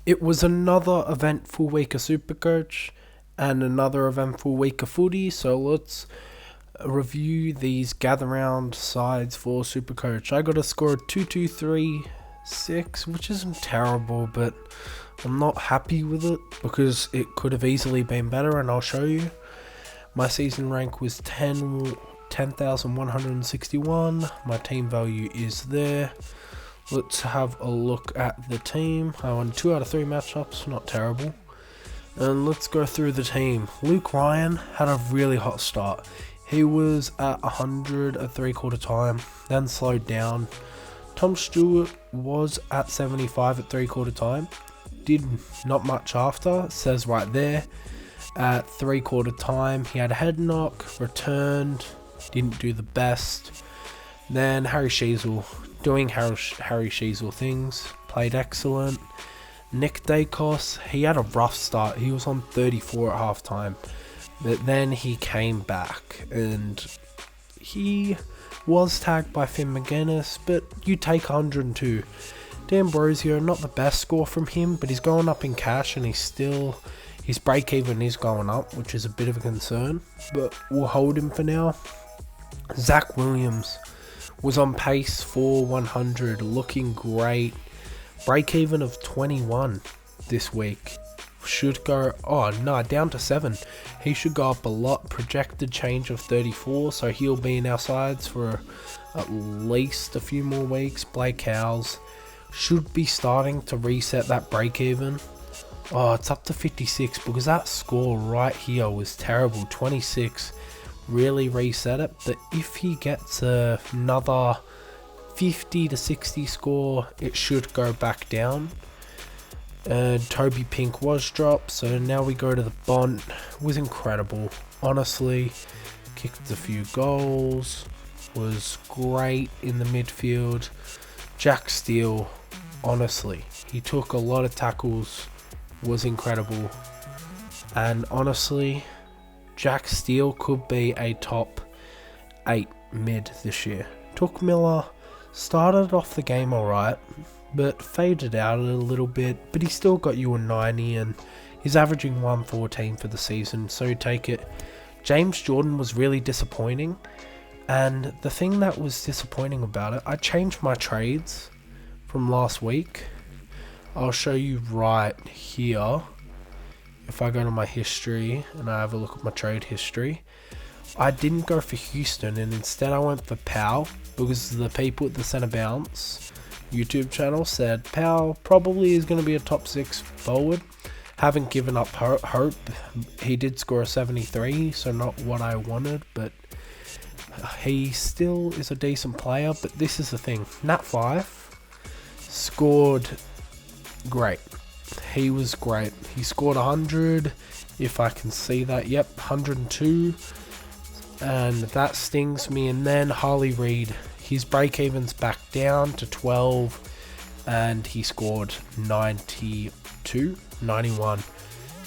It was another eventful week of Supercoach and another eventful week of footy, so let's review these gather round sides for Supercoach. I got a score of 2-2-3-6, which isn't terrible, but I'm not happy with it because it could have easily been better, and I'll show you. My season rank was 10,161. My team value is there. Let's have a look at the team. I won 2 out of 3 matchups, not terrible. And let's go through the team. Luke Ryan had a really hot start. He was at 100 at 3/4 time, then slowed down. Tom Stewart was at 75 at 3/4 time. Did not much after, says right there. At 3/4 time, he had a head knock, returned, didn't do the best. Then Harry Sheasel, doing Harry Sheasel things, played excellent. Nick Dacos, he had a rough start. He was on 34 at halftime, but then he came back and he was tagged by Finn McGuinness, but you take 102. D'Ambrosio, not the best score from him, but he's going up in cash and his break even is going up, which is a bit of a concern, but we'll hold him for now. Zach Williams was on pace for 100, looking great. Break even of 21 this week. Should go, down to 7. He should go up a lot. Projected change of 34, so he'll be in our sides for at least a few more weeks. Blake Howes should be starting to reset that break even. It's up to 56 because that score right here was terrible. 26 really reset it, but if he gets another 50 to 60 score, it should go back down. Toby Pink was dropped, so now we go to the Bont. It was incredible, honestly. Kicked a few goals, was great in the midfield. Jack Steele, honestly, he took a lot of tackles, was incredible, and honestly, Jack Steele could be a top 8 mid this year. Took Miller, started off the game alright, but faded out a little bit, but he still got you a 90 and he's averaging 114 for the season, so take it. James Jordan was really disappointing, and the thing that was disappointing about it, I changed my trades from last week. I'll show you right here. If I go to my history and I have a look at my trade history, I didn't go for Houston and instead I went for Powell because the people at the Centre Bounce YouTube channel said Powell probably is going to be a top 6 forward. Haven't given up hope. He did score a 73, so not what I wanted, but he still is a decent player. But this is the thing, Nat 5 scored great. He was great. He scored 100, if I can see that. Yep, 102. And that stings me. And then Harley Reid, his break even's back down to 12. And he scored 92, 91.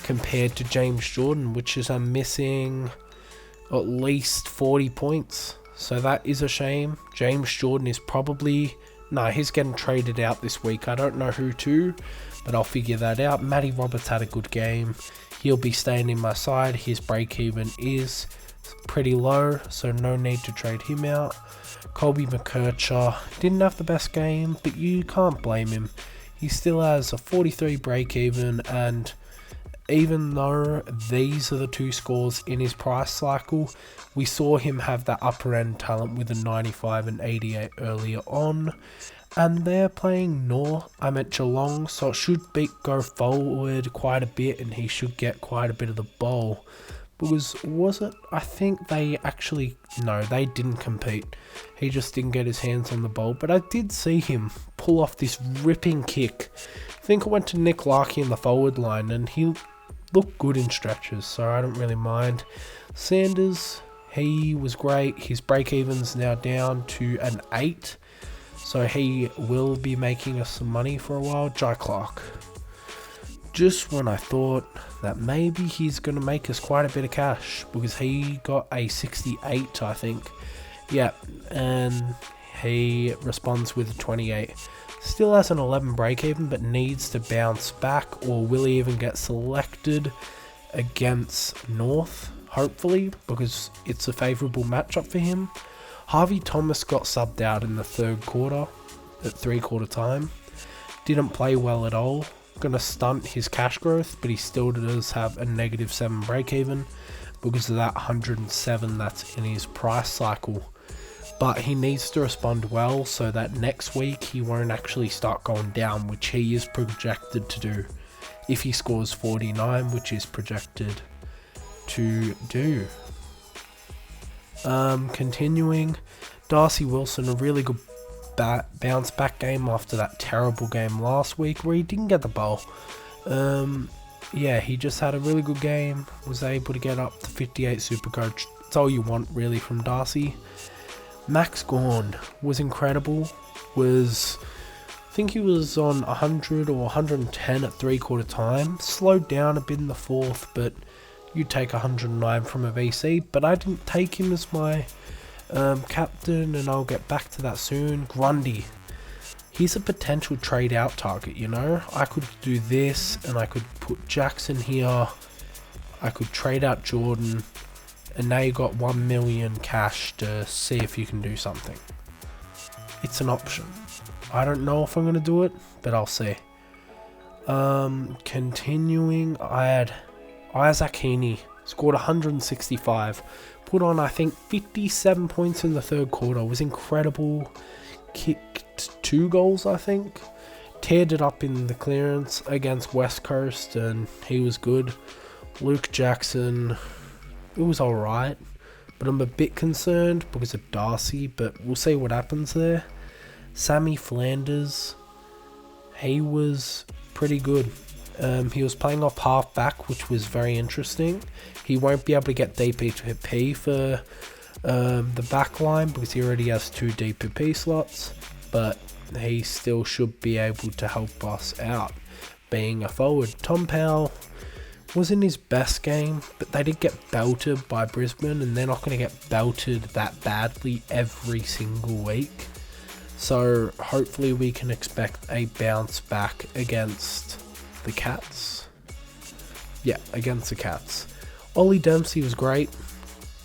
Compared to James Jordan, which is a missing at least 40 points. So that is a shame. James Jordan is probably... he's getting traded out this week. I don't know who to, but I'll figure that out. Matty Roberts had a good game. He'll be staying in my side. His break even is pretty low, so no need to trade him out. Colby McKercher didn't have the best game, but you can't blame him. He still has a 43 break even, and even though these are the 2 scores in his price cycle, we saw him have that upper end talent with a 95 and 88 earlier on. And they're playing I'm at Geelong, so it should go forward quite a bit and he should get quite a bit of the ball. Because I think they they didn't compete. He just didn't get his hands on the ball. But I did see him pull off this ripping kick. I think it went to Nick Larkey in the forward line and he looked good in stretches, so I don't really mind. Sanders, he was great. His break even's now down to an 8. So he will be making us some money for a while. Jai Clark. Just when I thought that maybe he's going to make us quite a bit of cash because he got a 68, I think. Yeah, and He responds with 28. Still has an 11 break even, but needs to bounce back, or will he even get selected against North, hopefully, because it's a favourable matchup for him. Harvey Thomas got subbed out in the third quarter, at 3/4 time. Didn't play well at all. Gonna stunt his cash growth, but he still does have a -7 break even because of that 107 that's in his price cycle. But he needs to respond well so that next week he won't actually start going down, which he is projected to do if he scores 49, which is projected to do. Continuing, Darcy Wilson, a really good bounce back game after that terrible game last week where he didn't get the ball. Yeah, he just had a really good game, was able to get up to 58 SuperCoach. That's all you want really from Darcy. Max Gorn was incredible, I think he was on 100 or 110 at 3/4 time, slowed down a bit in the fourth, but you'd take 109 from a VC, but I didn't take him as my captain, and I'll get back to that soon. Grundy, he's a potential trade out target, you know. I could do this, and I could put Jackson here, I could trade out Jordan, and now you got 1 million cash to see if you can do something. It's an option. I don't know if I'm going to do it, but I'll see. Continuing, I had Isaac Heaney, scored 165, put on I think 57 points in the third quarter, was incredible, kicked 2 goals I think, teared it up in the clearance against West Coast, and he was good. Luke Jackson, it was alright, but I'm a bit concerned because of Darcy, but we'll see what happens there. Sammy Flanders, he was pretty good. He was playing off half back, which was very interesting. He won't be able to get DPP for the back line because he already has 2 DPP slots, but he still should be able to help us out being a forward. Tom Powell wasn't his best game, but they did get belted by Brisbane, and they're not going to get belted that badly every single week. So hopefully we can expect a bounce back against the Cats. Yeah, against the Cats. Ollie Dempsey was great.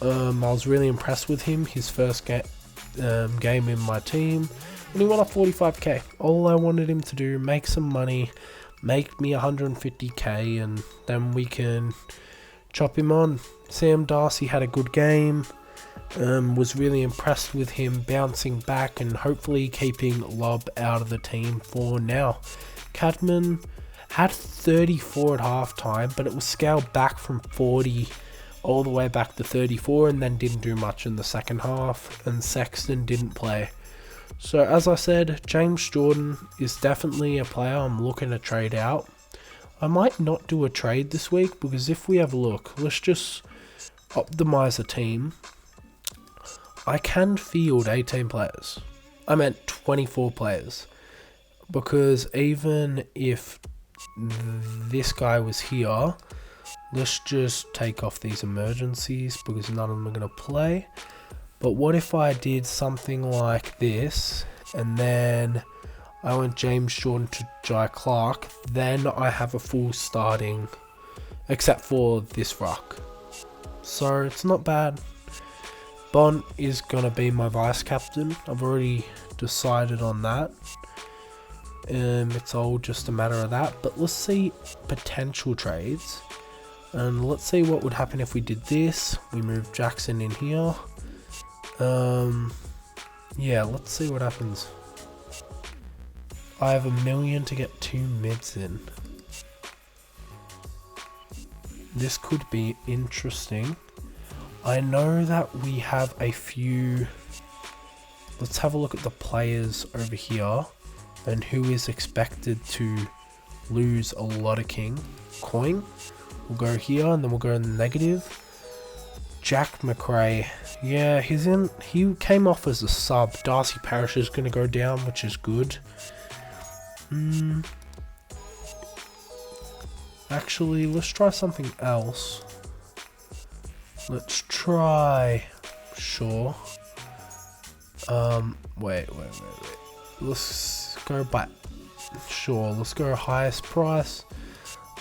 I was really impressed with him. His first game in my team, and he went up 45k. All I wanted him to do, make some money, make me 150k, and then we can chop him on. Sam Darcy had a good game. Was really impressed with him bouncing back and hopefully keeping Lob out of the team for now. Cadman had 34 at halftime, but it was scaled back from 40 all the way back to 34, and then didn't do much in the second half, and Sexton didn't play. So as I said, James Jordan is definitely a player I'm looking to trade out. I might not do a trade this week because if we have a look, let's just optimize a team. I can field 18 players. I meant 24 players. Because even if this guy was here, let's just take off these emergencies because none of them are going to play. But what if I did something like this, and then I went James Jordan to Jai Clark, then I have a full starting, except for this ruck. So it's not bad. Bont is going to be my vice captain. I've already decided on that. It's all just a matter of that. But let's see potential trades. And let's see what would happen if we did this. We move Jackson in here. Yeah, let's see what happens. I have $1 million to get 2 mids in. This could be interesting. I know that we have a few. Let's have a look at the players over here and who is expected to lose a lot of coin. We'll go here and then we'll go in the negative. Jack McRae. Yeah, he came off as a sub. Darcy Parish is going to go down, which is good. Actually, let's try something else. Let's try Shaw. Wait. Let's go by. Sure, let's go highest price.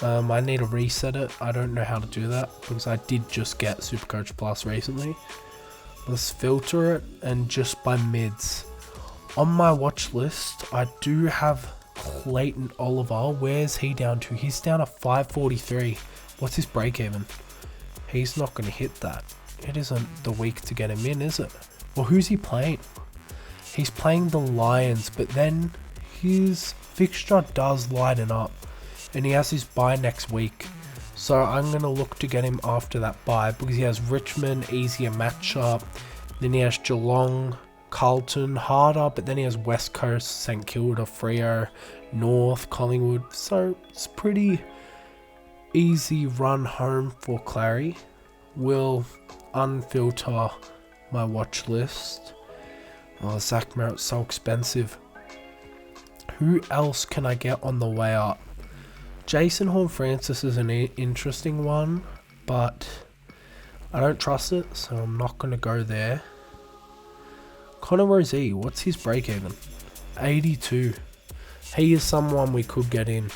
I need to reset it. I don't know how to do that because I did just get SuperCoach Plus recently. Let's filter it and just by mids. On my watch list, I do have Clayton Oliver. Where's he down to? He's down to 543. What's his break even? He's not going to hit that. It isn't the week to get him in, is it? Well, who's he playing? He's playing the Lions, but then his fixture does lighten up. And he has his bye next week. So I'm going to look to get him after that bye because he has Richmond, easier matchup. Then he has Geelong, Carlton, harder. But then he has West Coast, St Kilda, Freo, North, Collingwood. So it's pretty easy run home for Clary. We'll unfilter my watch list. Oh, Zach Merritt's so expensive. Who else can I get on the way up? Jason Horne-Francis is an interesting one, but I don't trust it, so I'm not going to go there. Connor Rozee, what's his break even? 82. He is someone we could get in,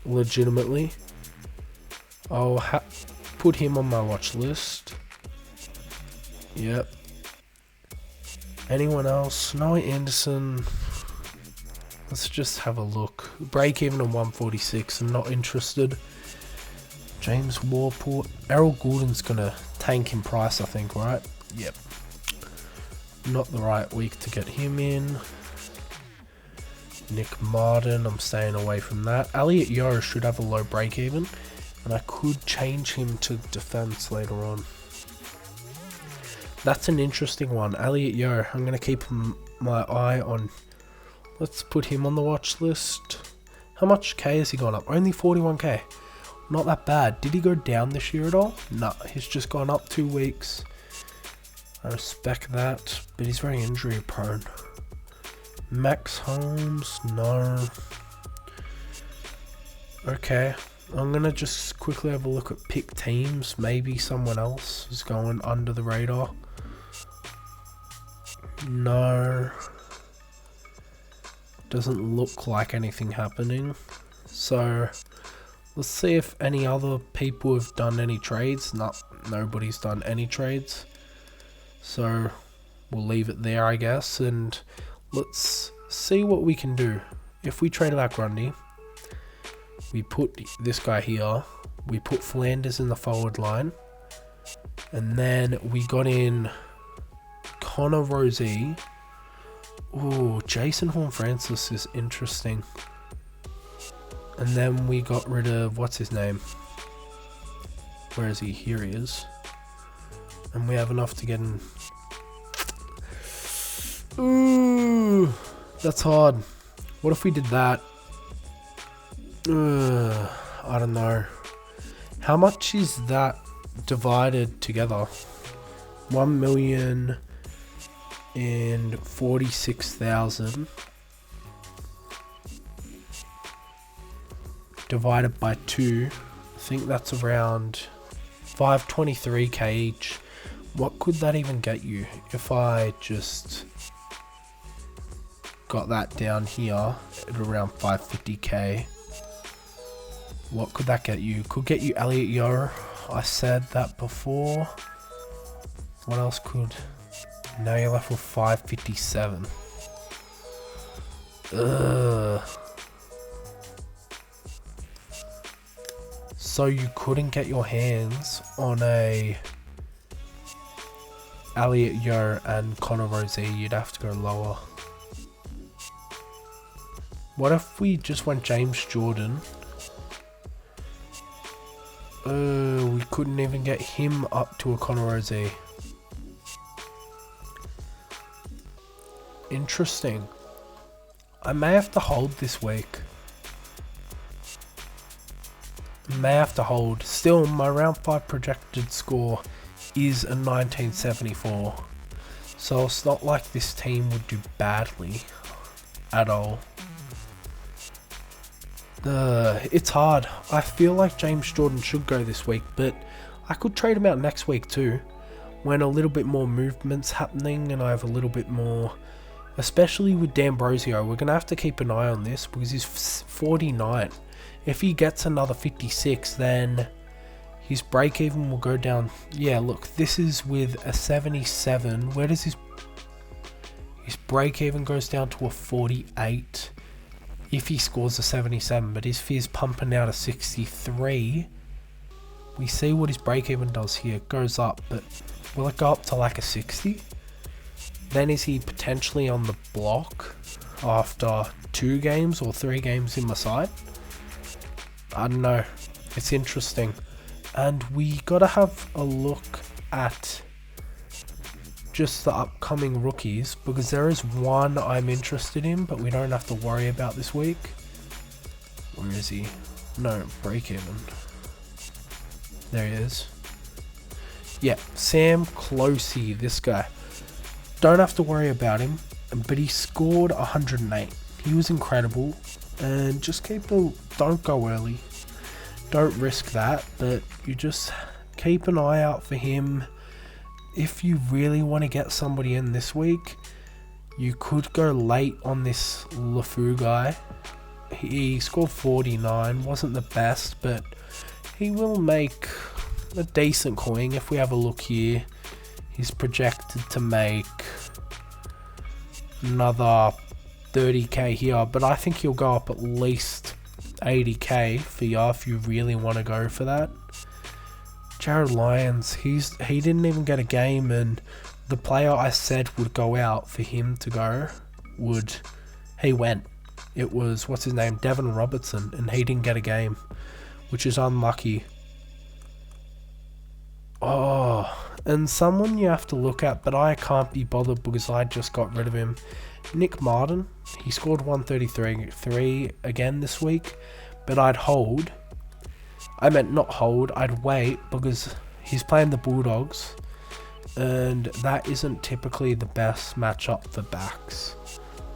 legitimately. I'll put him on my watch list. Yep. Anyone else? Noah Anderson. Let's just have a look. Break even on 146. I'm not interested. James Warport. Errol Gould's gonna tank in price, I think, right? Yep. Not the right week to get him in. Nick Martin, I'm staying away from that. Elliot Yeo should have a low break even, and I could change him to defense later on. That's an interesting one. Elliot Yeo, I'm gonna keep my eye on. Let's put him on the watch list. How much K has he gone up? Only 41k. Not that bad. Did he go down this year at all? No, he's just gone up 2 weeks. I respect that, but he's very injury prone. Max Holmes, no. Okay, I'm gonna just quickly have a look at pick teams. Maybe someone else is going under the radar. No. Doesn't look like anything happening. So let's see if any other people have done any trades. Nobody's done any trades. So we'll leave it there, I guess, and let's see what we can do. If we trade out Grundy, we put this guy here, we put Flanders in the forward line, and then we got in Connor Rozee. Ooh, Jason Horne-Francis is interesting. And then we got rid of, what's his name? Where is he? Here he is. And we have enough to get in. Ooh, that's hard. What if we did that? I don't know. How much is that divided together? 1,046,000 divided by 2. I think that's around 523k each. What could that even get you if I just got that down here at around 550k? What could that get you? Could get you Elliot Yeo. I said that before. What else could? Now you're left with 557. Ugh. So you couldn't get your hands on a Elliot Yeo and Connor Rozee. You'd have to go lower. What if we just went James Jordan? We couldn't even get him up to a Connor Rozee. Interesting. I may have to hold this week. May have to hold. Still, my round 5 projected score is a 1974. So it's not like this team would do badly at all. It's hard. I feel like James Jordan should go this week, but I could trade him out next week too. when a little bit more movement's happening and I have a little bit more, especially with D'Ambrosio, we're going to have to keep an eye on this because he's 49. If he gets another 56, then his break even will go down. Yeah, look, this is with a 77. Where does his break even goes down to a 48 if he scores a 77, but if he's pumping out a 63, we see what his break even does here. It goes up, but will it go up to like a 60? Then is he potentially on the block after 2 games or 3 games in the side? I don't know. It's interesting. And we gotta have a look at just the upcoming rookies, because there is one I'm interested in, but we don't have to worry about this week. Where is he? No, break even. There he is. Yeah, Sam Closey, this guy. Don't have to worry about him, but he scored 108. He was incredible, and just don't go early. Don't risk that, but you just keep an eye out for him. If you really want to get somebody in this week, you could go late on this LeFou guy. He scored 49, wasn't the best, but he will make a decent coin. If we have a look here, he's projected to make another 30k here, but I think he'll go up at least 80k for you if you really want to go for that. Jared Lyons, he didn't even get a game, and the player I said would go out for him to go he went. It was, what's his name, Devin Robertson, and he didn't get a game, which is unlucky. Oh, and someone you have to look at, but I can't be bothered because I just got rid of him. Nick Martin, he scored 133 again this week, but I'd hold. I meant not hold, I'd wait, because he's playing the Bulldogs, and that isn't typically the best matchup for backs.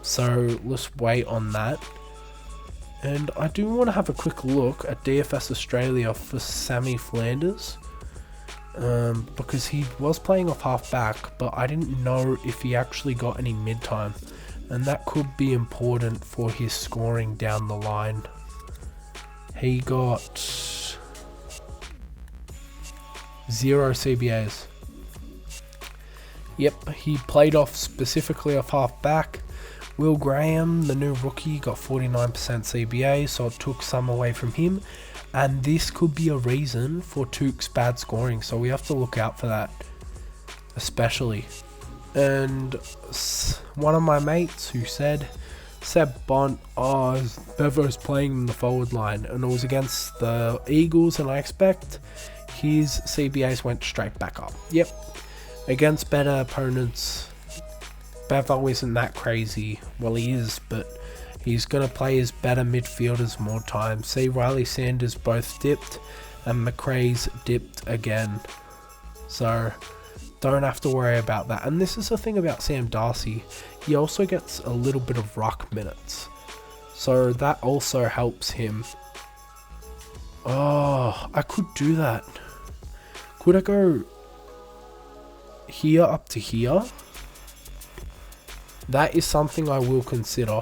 So let's wait on that. And I do want to have a quick look at DFS Australia for Sammy Flanders, because he was playing off half back, but I didn't know if he actually got any mid time, and that could be important for his scoring down the line. He got 0 CBAs. Yep, he played off specifically off half back. Will Graham, the new rookie, got 49% CBA, so it took some away from him. And this could be a reason for Tuke's bad scoring, so we have to look out for that, especially. And one of my mates who said, Seb Bont, Bevo's playing in the forward line, and it was against the Eagles, and I expect his CBAs went straight back up. Yep, against better opponents, Bevo isn't that crazy. Well, he is, but he's going to play his better midfielders more time. See, Riley Sanders both dipped, and McRae's dipped again. So don't have to worry about that. And this is the thing about Sam Darcy. He also gets a little bit of ruck minutes, so that also helps him. Oh, I could do that. Could I go here up to here? That is something I will consider.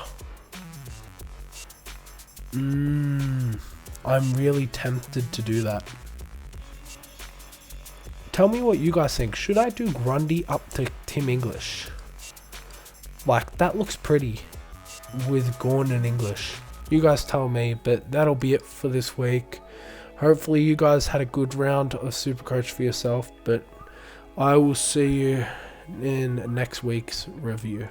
I'm really tempted to do that. Tell me what you guys think. Should I do Grundy up to Tim English? Like, that looks pretty with Gorn and English. You guys tell me, but that'll be it for this week. Hopefully you guys had a good round of SuperCoach for yourself, but I will see you in next week's review.